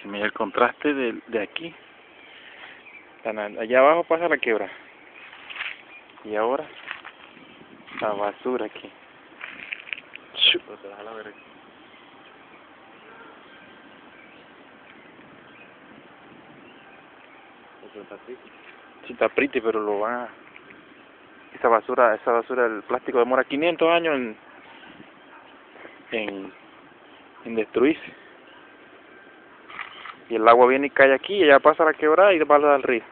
Mira el contraste de aquí. Allá abajo pasa la quebra. Y ahora, la basura aquí. Déjala ver aquí. Eso está triste. Sí, está pretty, pero lo van a... esa basura, el plástico demora 500 años en destruirse. Y el agua viene y cae aquí, y allá pasa la quebrada y va al río.